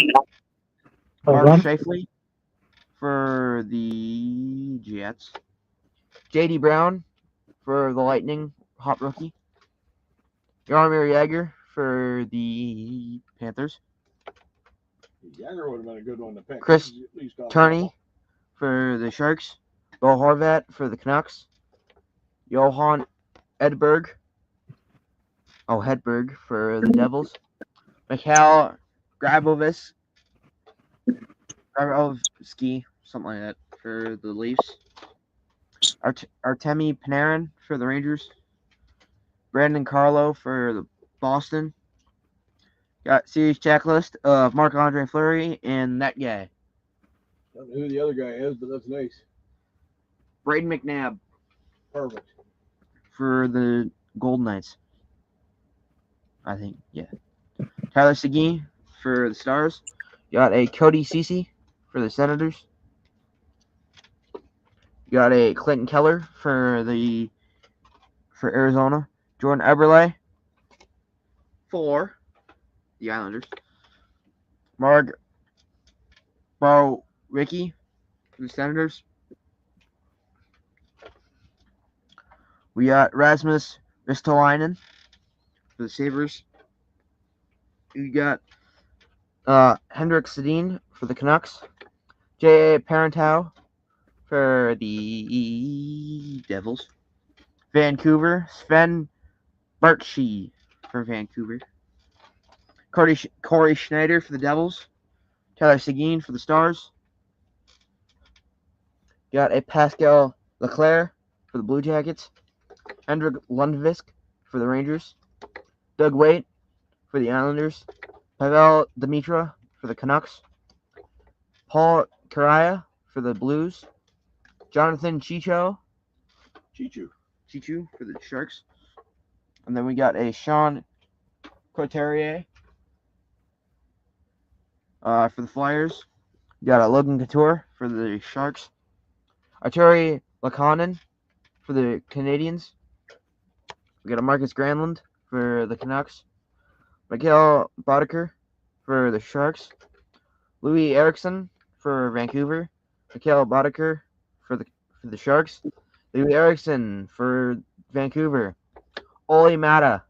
Mark Scheifele for the Jets. J.D. Brown for the Lightning, hot rookie. Jaromir Jagr for the Panthers. Jagger would have been a good one to pick. Chris He's at least got a Turney couple. for the Sharks. Bo Horvat for the Canucks. Johan Hedberg for the Devils. Mikhail Grabovski, something like that, for the Leafs. Artemi Panarin for the Rangers. Brandon Carlo for the Boston. Got series checklist of Marc-Andre Fleury and that guy. Don't know who the other guy is, but that's nice. Braden McNabb Perfect. for the Golden Knights. I think, yeah. Tyler Seguin for the Stars. Got a Cody Ceci for the Senators. Got a Clinton Keller for Arizona. Jordan Eberle for the Islanders. Bo Ricky for the Senators. We got Rasmus Ristolainen for the Sabres. We got Hendrik Sedin for the Canucks. J.A. Parenteau for the Devils. Vancouver, Sven Bartschy for Vancouver. Corey Schneider for the Devils. Tyler Seguin for the Stars. Got a Pascal Leclerc for the Blue Jackets. Hendrik Lundqvist for the Rangers. Doug Waite for the Islanders. Pavel Demitra for the Canucks. Paul Kariya for the Blues. Jonathan Chichu for the Sharks. And then we got a Sean Couturier for the Flyers. We got a Logan Couture for the Sharks. Arturi Lakanen for the Canadiens. We got a Marcus Granlund for the Canucks. Mikael Boddicker for the Sharks. Louis Eriksson for Vancouver. Mikael Boddicker for the Sharks. Louis Eriksson for Vancouver. Oli Mata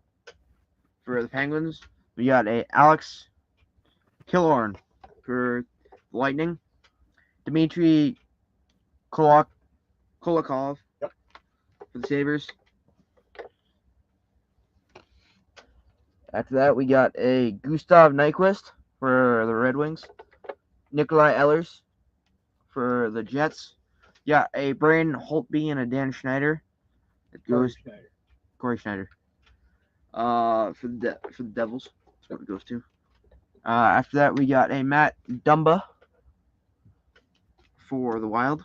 for the Penguins. We got a Alex Killorn for the Lightning. Dmitry Kulikov for the Sabres. After that, we got a Gustav Nyquist for the Red Wings. Nikolai Ehlers for the Jets. Yeah, a Brian Holtby and a Dan Schneider. It goes Corey Schneider. For the Devils. That's what it goes to. After that, we got a Matt Dumba for the Wild.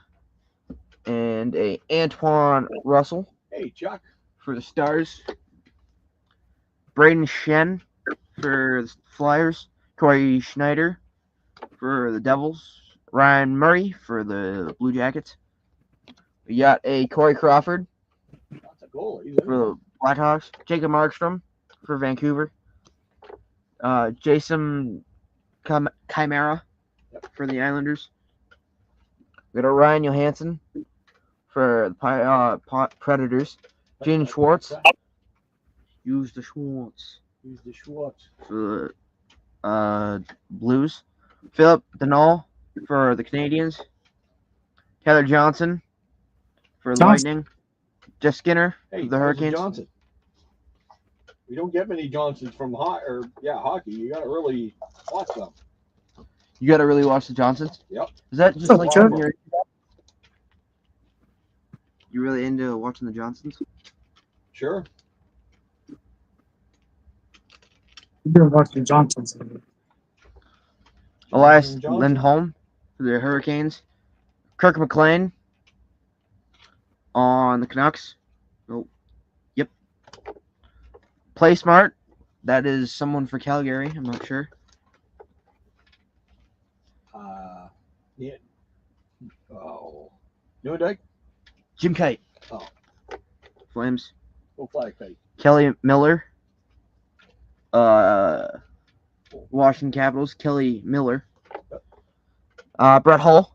And a Antoine Russell. Hey, Chuck. For the Stars. Braden Shen for the Flyers. Corey Schneider for the Devils. Ryan Murray for the Blue Jackets. We got a Corey Crawford That's a goal. for the Blackhawks. Jacob Markstrom for Vancouver. Jason Chimera for the Islanders. We got a Ryan Johansson for the Predators. Gene Schwartz. Use the Schwartz for the Blues. Philip Deneau for the Canadiens. Taylor Johnson for the Lightning. Jeff Skinner for the Hurricanes. Johnson. We don't get many Johnsons from hockey. You got to really watch them. You got to really watch the Johnsons? Yep. Is that just like Chuck. you really into watching the Johnsons? Sure. You didn't watch the Johnsons. Elias Johnson. Lindholm for the Hurricanes. Kirk McLean on the Canucks. Nope. Yep. Play Smart. That is someone for Calgary. I'm not sure. Yeah. Oh. New Dyke? Jim Kite. Oh. Flames. Go Fly Kite. Kelly Miller. Washington Capitals. Kelly Miller. Brett Hull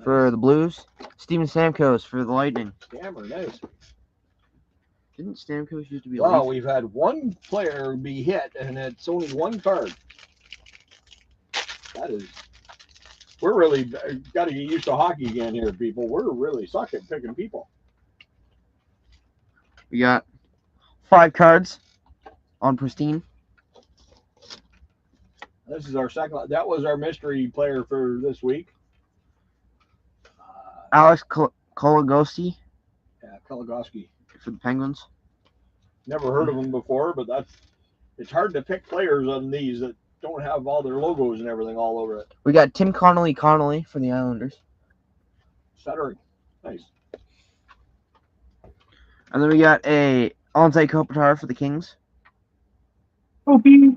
for the Blues. Steven Stamkos for the Lightning. Scammer, nice. Didn't Stamkos used to be a Wow, Leaf? we've had one player be hit, and it's only one card. That is, we're really got to get used to hockey again here, people. We're really suck at picking people. We got 5 cards on Pristine. This is our second. That was our mystery player for this week. Alex Koligoski Yeah, Koligoski. for the Penguins. Never heard of him before, but it's hard to pick players on these that don't have all their logos and everything all over it. We got Tim Connolly for the Islanders. Stuttering. Nice. And then we got a Anze Kopitar for the Kings. Opie.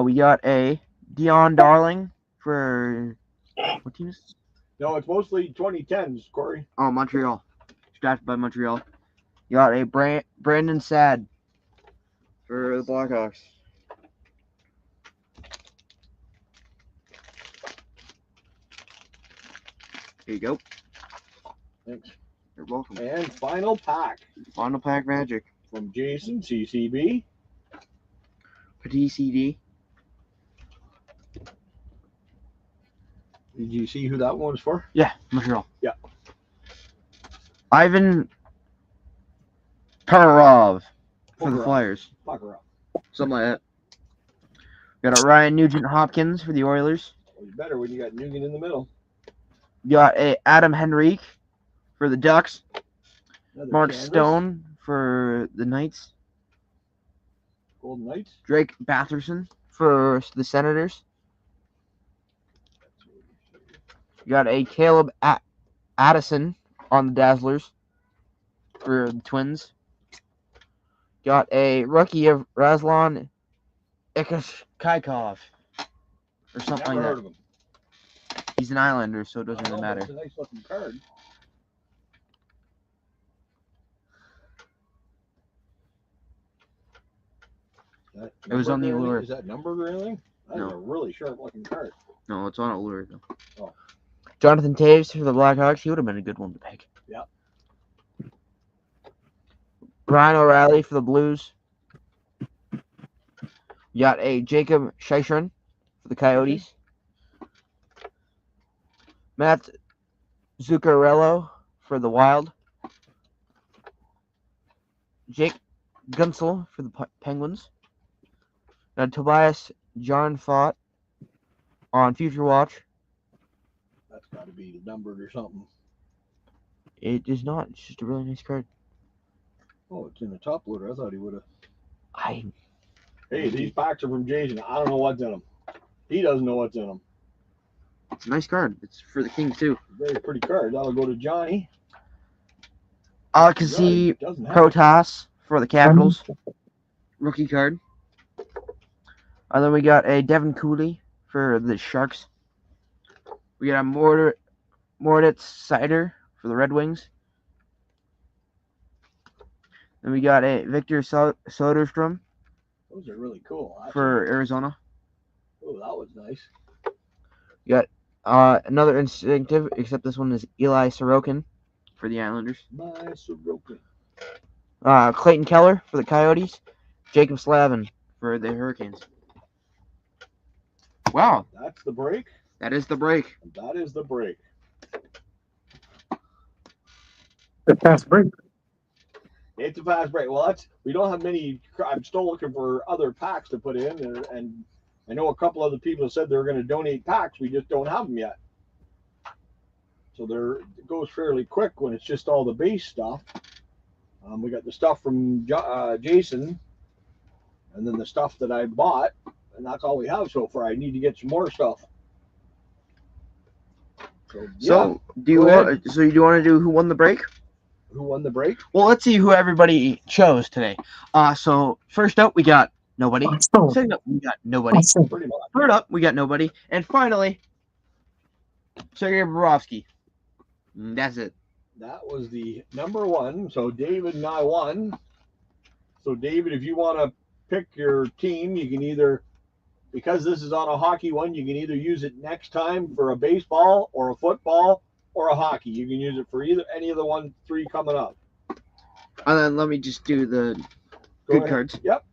We got a Dion Darling for what team is this? No, it's mostly 2010s, Corey. Oh, Montreal. Drafted by Montreal. You got a Brandon Saad for the Blackhawks. Here you go. Thanks. You're welcome. And final pack Final pack Magic. from Jason, CCB. Petit CD. Did you see who that one was for? Yeah, Montreal. Yeah. Ivan Tararov for the Tararov. Flyers. Fuck her up. Something like that. We got a Ryan Nugent Hopkins for the Oilers. Well, you better when you got Nugent in the middle. We got a Adam Henrique for the Ducks. Another Mark canvas. Stone for the Knights. Golden Knights. Drake Batherson for the Senators. You got a Caleb Addison on the Dazzlers for the Twins. Got a rookie of Razlan Ikashkaikov or something Never like heard that. of him. He's an Islander, so it doesn't I really know, but matter. It's a nice looking card. It was on the numbered or allure. anything? Is that numbered or anything? That's No. a really sharp looking card. No, it's on Allure though. Oh. Jonathan Taves for the Blackhawks. He would have been a good one to pick. Yeah. Ryan O'Reilly for the Blues. You got a Jacob Scheishren for the Coyotes. Matt Zuccarello for the Wild. Jake Gunsel for the Penguins. Tobias John Fott on Future Watch. That's got to be numbered or something. It is not. It's just a really nice card. Oh, it's in the top loader. I thought he would have. I Hey, these packs are from Jason. I don't know what's in them. He doesn't know what's in them. It's a nice card. It's for the Kings too. Very pretty card. That'll go to Johnny. I can see He doesn't have it. Protas for the Capitals. Rookie card. And then we got a Devin Cooley for the Sharks. We got a Moritz Sider for the Red Wings. Then we got a Victor Soderstrom Those are really cool. Actually. for Arizona. Oh, that was nice. Another instinctive, except this one is Eli Sorokin for the Islanders. Nice Sorokin. Clayton Keller for the Coyotes. Jacob Slavin for the Hurricanes. Wow, That's the break. that is the break. That is the break. The fast break. It's a fast break. Well, we don't have many. I'm still looking for other packs to put in, and I know a couple other people said they were going to donate packs. We just don't have them yet. So it goes fairly quick when it's just all the base stuff. We got the stuff from Jason, and then the stuff that I bought, and that's all we have so far. I need to get some more stuff. So, yeah. So do you Go want? ahead. So you do want to do who won the break? Who won the break? Well, let's see who everybody chose today. So first up, we got nobody. Second up, we got nobody. Pretty much. Third up, we got nobody. And finally, Sergey Bobrovsky. That's it. That was the number one. So David and I won. So David, if you want to pick your team, you can either, because this is on a hockey one, you can either use it next time for a baseball or a football or a hockey. You can use it for either any of the 3 coming up. And then let me just do the good cards. Yep.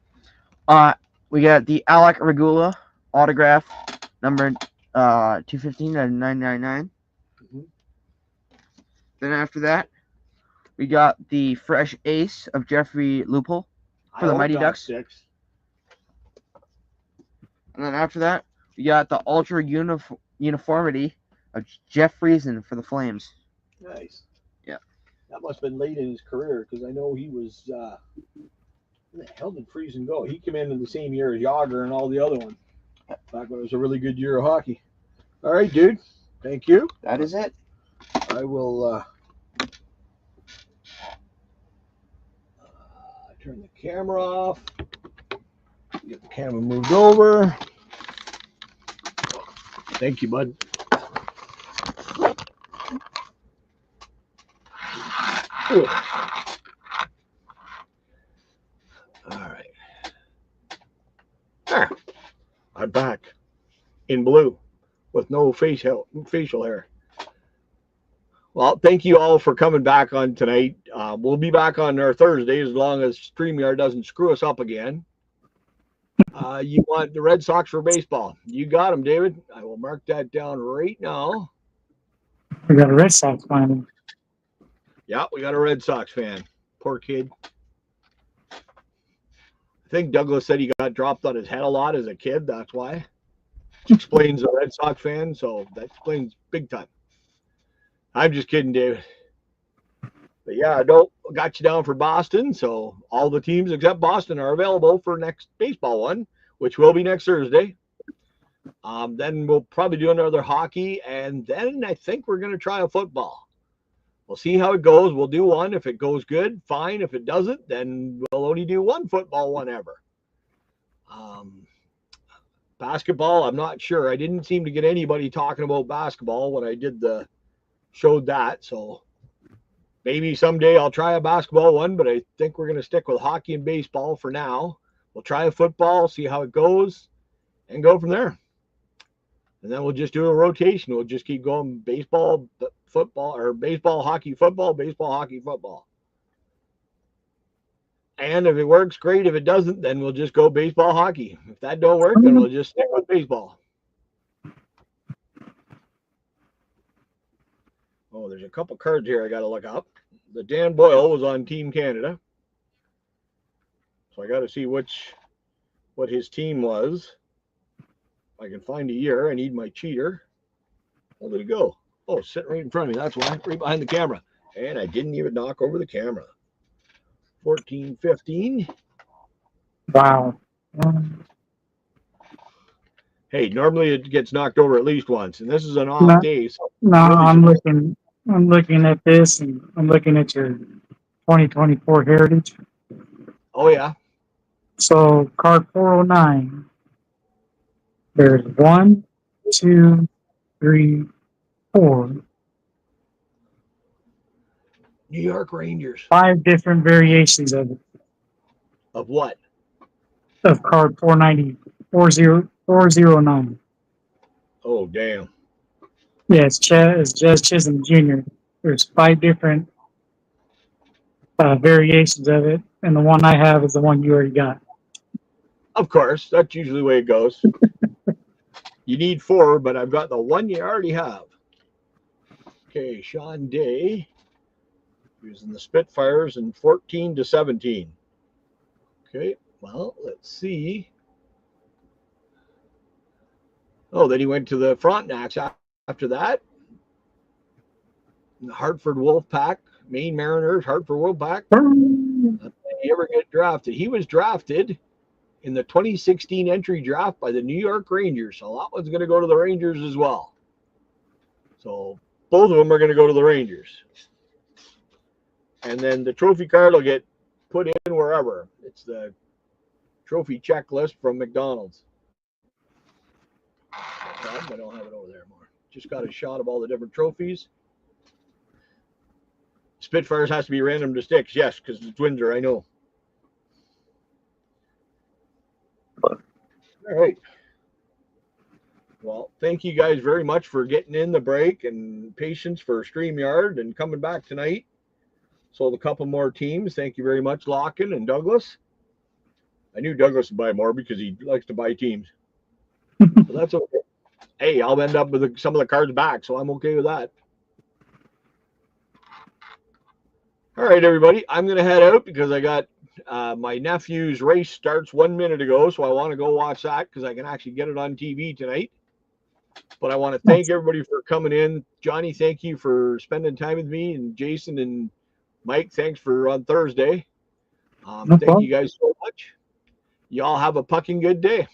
We got the Alec Regula autograph, number 215 out of 999. Mm-hmm. Then after that, we got the fresh ace of Jeffrey Lupul for the Mighty Ducks. 6. And then after that, we got the ultra uniformity of Jeff Friesen for the Flames. Nice. Yeah. That must have been late in his career because I know he was. Where the hell did Friesen go? He came in the same year as Yager and all the other ones. Back when it was a really good year of hockey. All right, dude. Thank you. That is it. I will turn the camera off. Get the camera moved over. Thank you, bud. Ooh. All right. There. I'm back in blue with no facial hair. Well, thank you all for coming back on tonight. We'll be back on our Thursday as long as StreamYard doesn't screw us up again. You want the Red Sox for baseball. You got them, David. I will mark that down right now. We got a Red Sox fan. Yeah, we got a Red Sox fan. Poor kid. I think Douglas said he got dropped on his head a lot as a kid. That's why. Which explains the Red Sox fan. So that explains big time. I'm just kidding, David. But yeah, got you down for Boston. So all the teams except Boston are available for next baseball one, which will be next Thursday. Then we'll probably do another hockey. And then I think we're going to try a football. We'll see how it goes. We'll do one. If it goes good, fine. If it doesn't, then we'll only do one football one ever. Basketball, I'm not sure. I didn't seem to get anybody talking about basketball when I showed that. So maybe someday I'll try a basketball one, but I think we're going to stick with hockey and baseball for now. We'll try a football, see how it goes, and go from there. And then we'll just do a rotation. We'll just keep going baseball, football, or baseball, hockey, football, baseball, hockey, football. And if it works, great. If it doesn't, then we'll just go baseball, hockey. If that don't work, then we'll just stick with baseball. Oh, there's a couple cards here I got to look up. The Dan Boyle was on Team Canada. So I got to see what his team was. If I can find a year, I need my cheater. Where did it go? Oh, it's sitting right in front of me. That's why. Right behind the camera. And I didn't even knock over the camera. 14-15. Wow. Hey, normally it gets knocked over at least once, and this is an off day. So No, really I'm looking at this, and I'm looking at your 2024 Heritage. Oh yeah. So card 409. There's 1, 2, 3, 4. New York Rangers. 5 different variations of it. Of what? Of card 490, 409. Oh damn. Yeah, it's Jazz Chisholm Jr. There's 5 different variations of it, and the one I have is the one you already got. Of course, that's usually the way it goes. You need 4, but I've got the one you already have. Okay, Sean Day. Using the Spitfires in 14-17. Okay, well, let's see. Oh, then he went to the Frontenacs after that. The Hartford Wolfpack, Maine Mariners, Hartford Wolfpack. Did he ever get drafted? He was drafted in the 2016 entry draft by the New York Rangers. So that one's going to go to the Rangers as well. So both of them are going to go to the Rangers. and then the trophy card will get put in wherever. It's the trophy checklist from McDonald's. I don't have it over there more. Just got a shot of all the different trophies. Spitfires has to be random to sticks, yes, because the Twins are, I know. All right. Well, thank you guys very much for getting in the break and patience for Streamyard and coming back tonight. Sold a couple more teams. Thank you very much, Lockin and Douglas. I knew Douglas would buy more because he likes to buy teams. So that's okay. Hey, I'll end up with some of the cards back, so I'm okay with that. All right, everybody. I'm going to head out because I got my nephew's race starts 1 minute ago, so I want to go watch that because I can actually get it on TV tonight. But I want to thank everybody for coming in. Johnny, thank you for spending time with me, and Jason and Mike, thanks for on Thursday. Thank you guys so much. Y'all have a fucking good day.